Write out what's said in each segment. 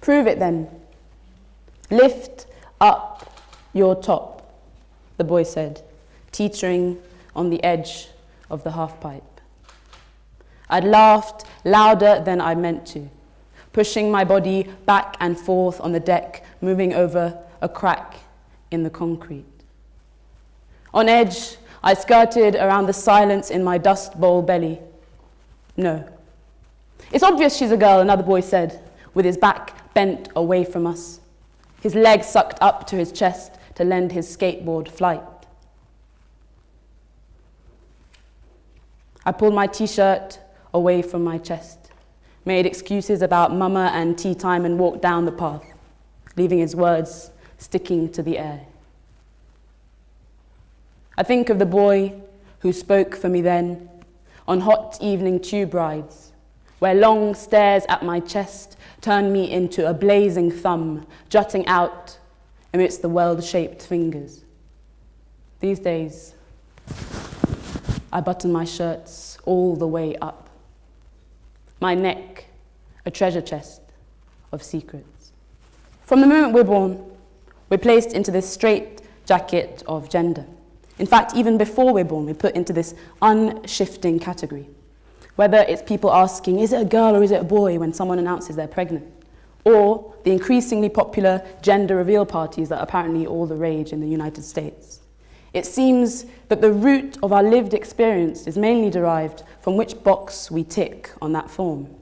Prove it then. Lift up your top, the boy said, teetering on the edge of the half-pipe. I'd laughed louder than I meant to, pushing my body back and forth on the deck, moving over a crack in the concrete. On edge, I skirted around the silence in my dust bowl belly. No. It's obvious she's a girl, another boy said, with his back bent away from us, his legs sucked up to his chest to lend his skateboard flight. I pulled my t-shirt away from my chest, made excuses about mama and tea time, and walked down the path, leaving his words sticking to the air. I think of the boy who spoke for me then on hot evening tube rides, where long stares at my chest turned me into a blazing thumb jutting out amidst the well-shaped fingers. These days, I button my shirts all the way up. My neck, a treasure chest of secrets. From the moment we're born, we're placed into this straight jacket of gender. In fact, even before we're born, we're put into this unshifting category. Whether it's people asking, is it a girl or is it a boy when someone announces they're pregnant? Or the increasingly popular gender reveal parties that are apparently all the rage in the United States. It seems that the root of our lived experience is mainly derived from which box we tick on that form.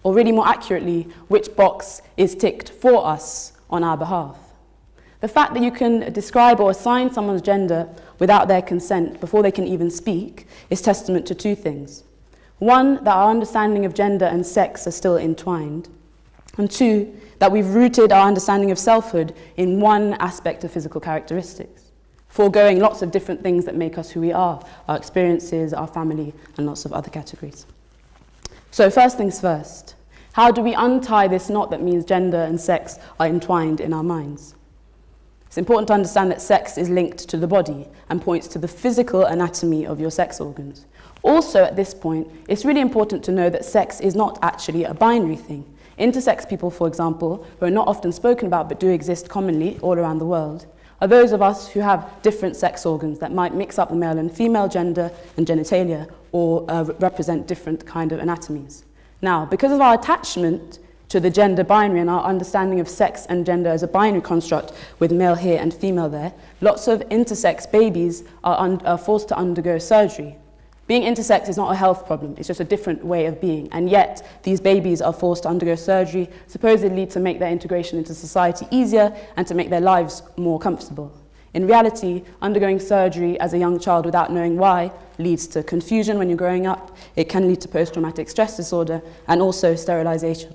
Or really more accurately, which box is ticked for us on our behalf. The fact that you can describe or assign someone's gender without their consent before they can even speak is testament to two things. One, that our understanding of gender and sex are still entwined. And two, that we've rooted our understanding of selfhood in one aspect of physical characteristics, foregoing lots of different things that make us who we are, our experiences, our family, and lots of other categories. So first things first, how do we untie this knot that means gender and sex are entwined in our minds? It's important to understand that sex is linked to the body and points to the physical anatomy of your sex organs. Also, at this point, it's really important to know that sex is not actually a binary thing. Intersex people, for example, who are not often spoken about but do exist commonly all around the world, are those of us who have different sex organs that might mix up the male and female gender and genitalia or represent different kind of anatomies. Now, because of our attachment to the gender binary and our understanding of sex and gender as a binary construct with male here and female there, lots of intersex babies are forced to undergo surgery. Being intersex is not a health problem, it's just a different way of being, and yet these babies are forced to undergo surgery supposedly to make their integration into society easier and to make their lives more comfortable. In reality, undergoing surgery as a young child without knowing why leads to confusion when you're growing up, it can lead to post-traumatic stress disorder, and also sterilization.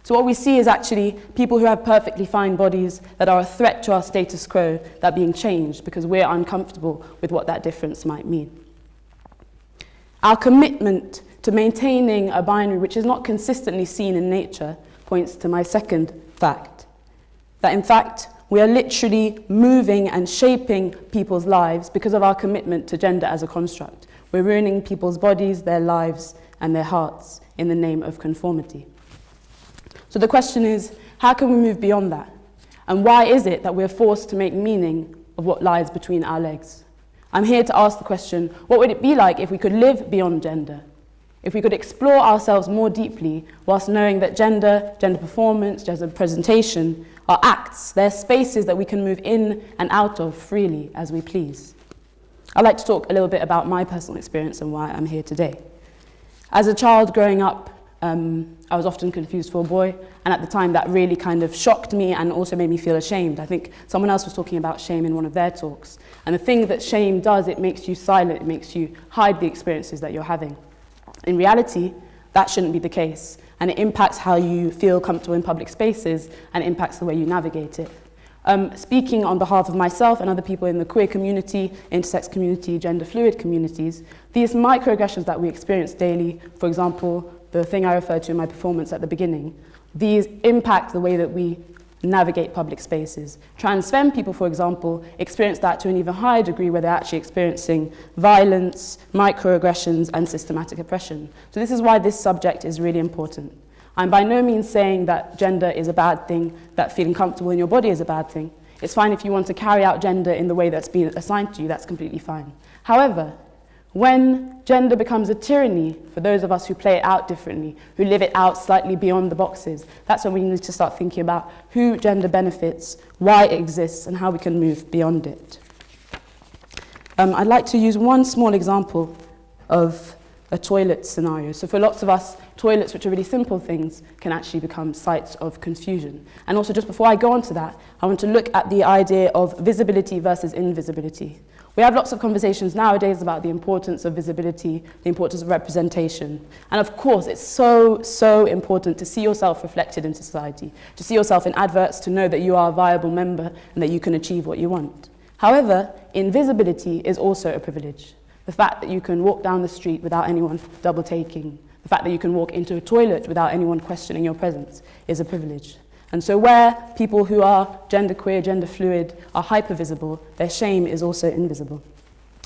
So what we see is actually people who have perfectly fine bodies that are a threat to our status quo that are being changed because we're uncomfortable with what that difference might mean. Our commitment to maintaining a binary which is not consistently seen in nature points to my second fact, that in fact we are literally moving and shaping people's lives because of our commitment to gender as a construct. We're ruining people's bodies, their lives, and their hearts in the name of conformity. So the question is, how can we move beyond that? And why is it that we're forced to make meaning of what lies between our legs? I'm here to ask the question, what would it be like if we could live beyond gender? If we could explore ourselves more deeply whilst knowing that gender performance, gender presentation are acts, they're spaces that we can move in and out of freely as we please. I'd like to talk a little bit about my personal experience and why I'm here today. As a child growing up, I was often confused for a boy, and at the time that really kind of shocked me and also made me feel ashamed. I think someone else was talking about shame in one of their talks. And the thing that shame does, it makes you silent, it makes you hide the experiences that you're having. In reality, that shouldn't be the case, and it impacts how you feel comfortable in public spaces and it impacts the way you navigate it. Speaking on behalf of myself and other people in the queer community, intersex community, gender fluid communities, these microaggressions that we experience daily, for example, the thing I referred to in my performance at the beginning, these impact the way that we navigate public spaces. Trans femme people, for example, experience that to an even higher degree where they're actually experiencing violence, microaggressions, and systematic oppression. So this is why this subject is really important. I'm by no means saying that gender is a bad thing, that feeling comfortable in your body is a bad thing. It's fine if you want to carry out gender in the way that's been assigned to you, that's completely fine. However, when gender becomes a tyranny for those of us who play it out differently, who live it out slightly beyond the boxes, that's when we need to start thinking about who gender benefits, why it exists, and how we can move beyond it. I'd like to use one small example of a toilet scenario. So for lots of us, toilets, which are really simple things, can actually become sites of confusion. And also, just before I go on to that, I want to look at the idea of visibility versus invisibility. We have lots of conversations nowadays about the importance of visibility, the importance of representation. And of course, it's so important to see yourself reflected in society, to see yourself in adverts, to know that you are a viable member and that you can achieve what you want. However, invisibility is also a privilege. The fact that you can walk down the street without anyone double-taking, the fact that you can walk into a toilet without anyone questioning your presence is a privilege. And so where people who are genderqueer, gender fluid are hyper-visible, their shame is also invisible.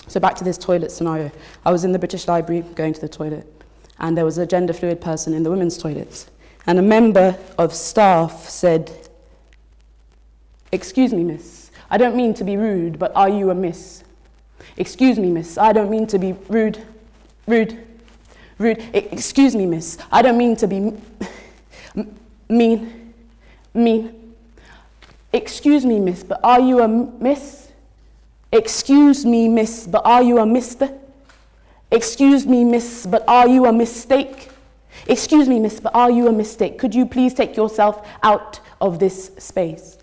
So back to this toilet scenario. I was in the British Library going to the toilet, and there was a gender fluid person in the women's toilets. And a member of staff said, "Excuse me, miss, I don't mean to be rude, but are you a miss? Excuse me, miss, I don't mean to be rude. Excuse me, miss, I don't mean to be mean. Excuse me, miss, but are you a miss? Excuse me, miss, but are you a mister? Excuse me, miss, but are you a mistake? Excuse me, miss, but are you a mistake? Could you please take yourself out of this space?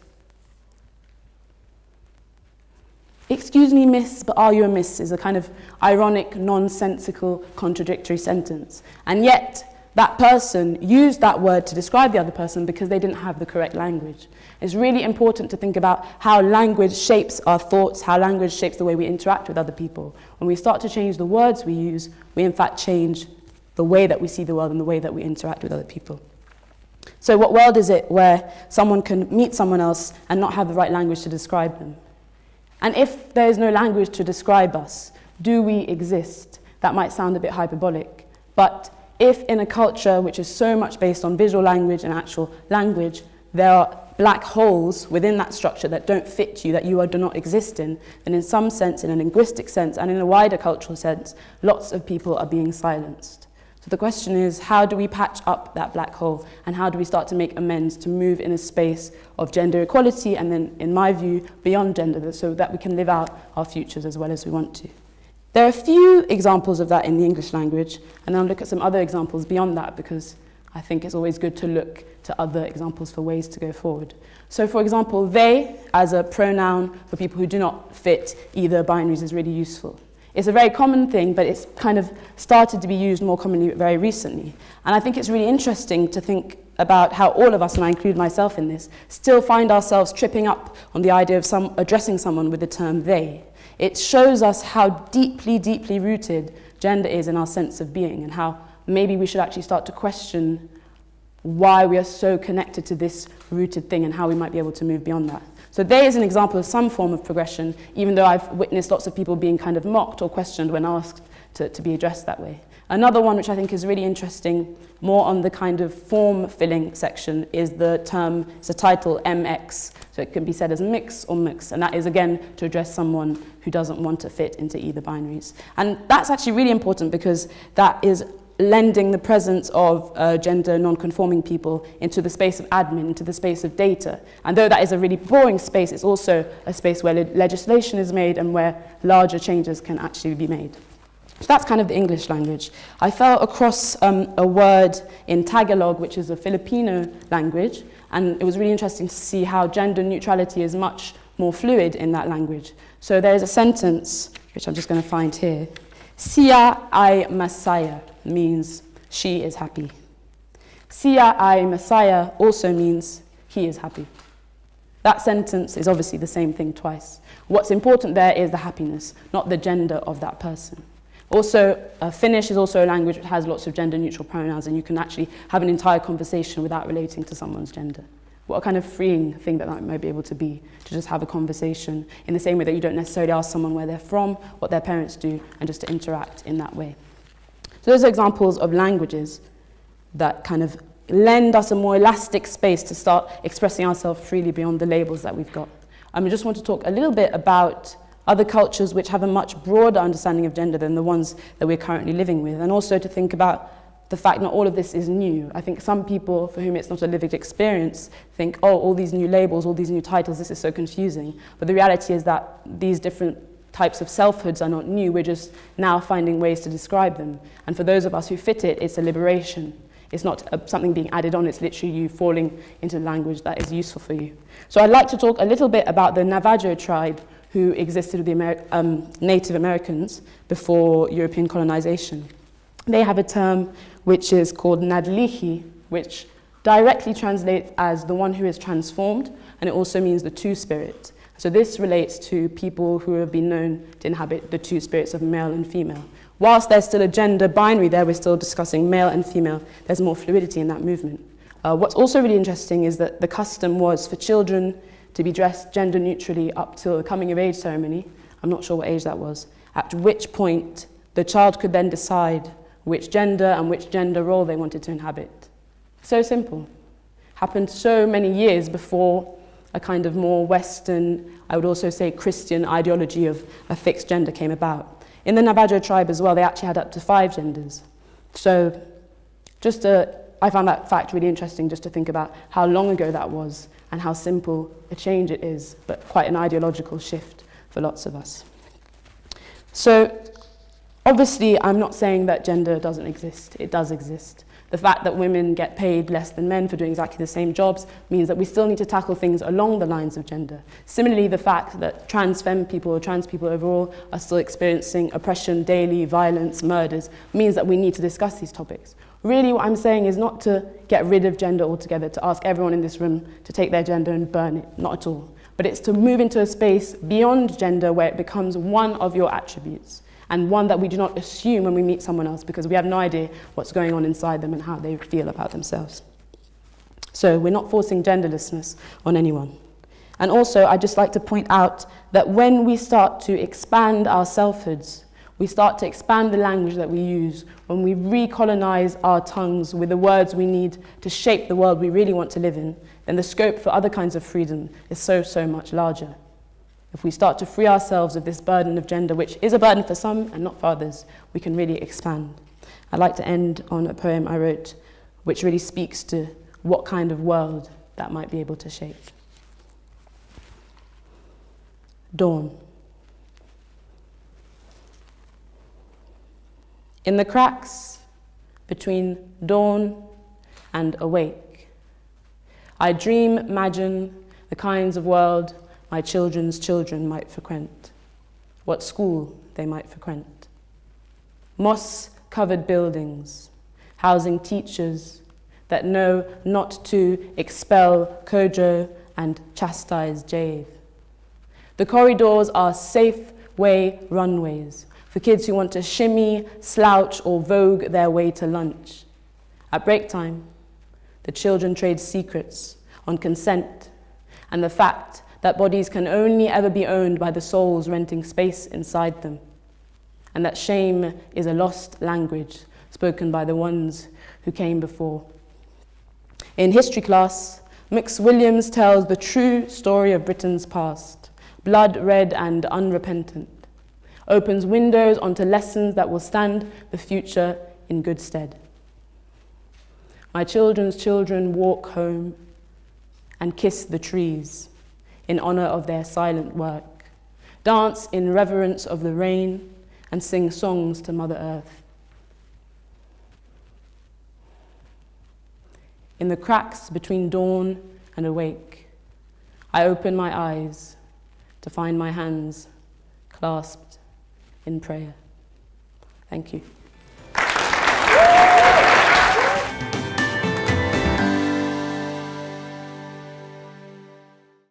Excuse me, miss, but are you a miss is a kind of ironic, nonsensical, contradictory sentence. And yet, that person used that word to describe the other person because they didn't have the correct language. It's really important to think about how language shapes our thoughts, how language shapes the way we interact with other people. When we start to change the words we use, we in fact change the way that we see the world and the way that we interact with other people. So what world is it where someone can meet someone else and not have the right language to describe them? And if there is no language to describe us, do we exist? That might sound a bit hyperbolic, but if in a culture which is so much based on visual language and actual language, there are black holes within that structure that don't fit you, that you do not exist in, then in some sense, in a linguistic sense, and in a wider cultural sense, lots of people are being silenced. So the question is, how do we patch up that black hole, and how do we start to make amends to move in a space of gender equality, and then, in my view, beyond gender, so that we can live out our futures as well as we want to? There are a few examples of that in the English language, and I'll look at some other examples beyond that because I think it's always good to look to other examples for ways to go forward. So for example, they as a pronoun for people who do not fit either binaries is really useful. It's a very common thing, but it's kind of started to be used more commonly very recently. And I think it's really interesting to think about how all of us, and I include myself in this, still find ourselves tripping up on the idea of addressing someone with the term they. It shows us how deeply, deeply rooted gender is in our sense of being, and how maybe we should actually start to question why we are so connected to this rooted thing and how we might be able to move beyond that. So they is an example of some form of progression, even though I've witnessed lots of people being kind of mocked or questioned when asked to be addressed that way. Another one which I think is really interesting, more on the kind of form-filling section, is the term, it's a title, MX. So it can be said as mix or mix, and that is, again, to address someone who doesn't want to fit into either binaries. And that's actually really important because that is lending the presence of gender non-conforming people into the space of admin, into the space of data. And though that is a really boring space, it's also a space where legislation is made and where larger changes can actually be made. So that's kind of the English language. I fell across a word in Tagalog, which is a Filipino language, and it was really interesting to see how gender neutrality is much more fluid in that language. So there is a sentence, which I'm just going to find here. Siya ay masaya means she is happy. Siya ay masaya also means he is happy. That sentence is obviously the same thing twice. What's important there is the happiness, not the gender of that person. Also, Finnish is also a language that has lots of gender-neutral pronouns, and you can actually have an entire conversation without relating to someone's gender. What a kind of freeing thing that might be able to be, to just have a conversation in the same way that you don't necessarily ask someone where they're from, what their parents do, and just to interact in that way. So those are examples of languages that kind of lend us a more elastic space to start expressing ourselves freely beyond the labels that we've got. I just want to talk a little bit about other cultures which have a much broader understanding of gender than the ones that we're currently living with, and also to think about the fact not all of this is new. I think some people for whom it's not a lived experience think, oh, all these new labels, all these new titles, this is so confusing. But the reality is that these different types of selfhoods are not new, we're just now finding ways to describe them. And for those of us who fit it, it's a liberation. It's not something being added on, it's literally you falling into language that is useful for you. So I'd like to talk a little bit about the Navajo tribe who existed with the Native Americans before European colonization. They have a term which is called Nadlihi, which directly translates as the one who is transformed, and it also means the two spirit. So this relates to people who have been known to inhabit the two spirits of male and female. Whilst there's still a gender binary there, we're still discussing male and female, there's more fluidity in that movement. What's also really interesting is that the custom was for children to be dressed gender neutrally up till the coming of age ceremony. I'm not sure what age that was, at which point the child could then decide which gender and which gender role they wanted to inhabit. So simple. Happened so many years before a kind of more Western, I would also say Christian ideology of a fixed gender came about. In the Navajo tribe as well, they actually had up to 5 genders. So I found that fact really interesting, just to think about how long ago that was and how simple a change it is, but quite an ideological shift for lots of us. So obviously, I'm not saying that gender doesn't exist. It does exist. The fact that women get paid less than men for doing exactly the same jobs means that we still need to tackle things along the lines of gender. Similarly, the fact that trans femme people or trans people overall are still experiencing oppression, daily violence, murders, means that we need to discuss these topics. Really, what I'm saying is not to get rid of gender altogether, to ask everyone in this room to take their gender and burn it, not at all. But it's to move into a space beyond gender where it becomes one of your attributes, and one that we do not assume when we meet someone else, because we have no idea what's going on inside them and how they feel about themselves. So we're not forcing genderlessness on anyone. And also, I'd just like to point out that when we start to expand our selfhoods, we start to expand the language that we use, when we recolonize our tongues with the words we need to shape the world we really want to live in, then the scope for other kinds of freedom is so, so much larger. If we start to free ourselves of this burden of gender, which is a burden for some and not for others, we can really expand. I'd like to end on a poem I wrote, which really speaks to what kind of world that might be able to shape. Dawn. In the cracks between dawn and awake, I imagine the kinds of world my children's children might frequent, what school they might frequent. Moss-covered buildings, housing teachers that know not to expel Kojo and chastise Jave. The corridors are safe way runways for kids who want to shimmy, slouch, or vogue their way to lunch. At break time, the children trade secrets on consent and the fact that bodies can only ever be owned by the souls renting space inside them, and that shame is a lost language spoken by the ones who came before. In history class, McWilliams tells the true story of Britain's past, blood red and unrepentant, opens windows onto lessons that will stand the future in good stead. My children's children walk home and kiss the trees in honor of their silent work, dance in reverence of the rain, and sing songs to Mother Earth. In the cracks between dawn and awake, I open my eyes to find my hands clasped in prayer. Thank you.